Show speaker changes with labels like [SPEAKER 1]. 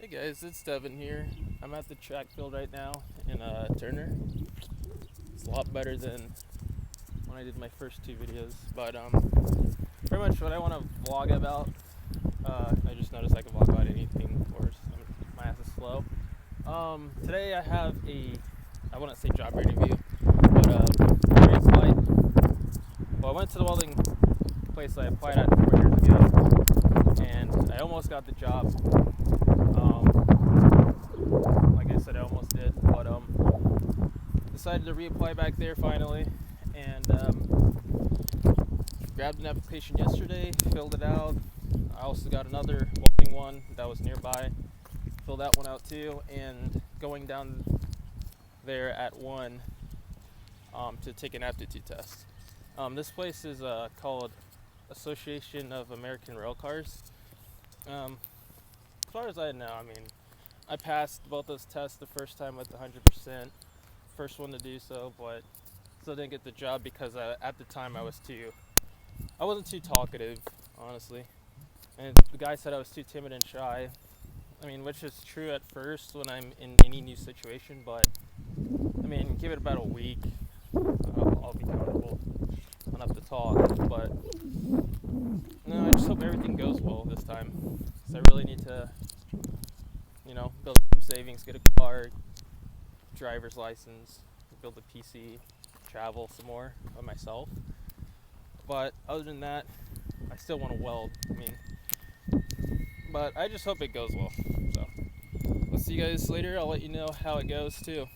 [SPEAKER 1] Hey guys, it's Devin here. I'm at the track field right now in Turner. It's a lot better than when I did my first two videos, but pretty much what I want to vlog about. I just noticed I can vlog about anything, of course. My ass is slow. Today I have I wouldn't say job interview, but I went to the welding place I applied at 4 years ago, and I almost got the job. Like I said, I almost did, but decided to reapply back there finally, and grabbed an application yesterday, filled it out. I also got another welding one that was nearby, filled that one out too, and going down there at 1 to take an aptitude test. This place is called Association of American Railcars. As far as I know, I passed both those tests the first time with 100%, first one to do so, but still didn't get the job because at the time I wasn't too talkative, honestly, and the guy said I was too timid and shy. Which is true at first when I'm in any new situation, but give it about a week, I'll be comfortable enough to talk. But no, I just hope everything goes well this time, because I really need to build some savings, get a car, driver's license, build a PC, travel some more by myself. But other than that, I still want to weld. But I just hope it goes well. So, I'll see you guys later. I'll let you know how it goes too.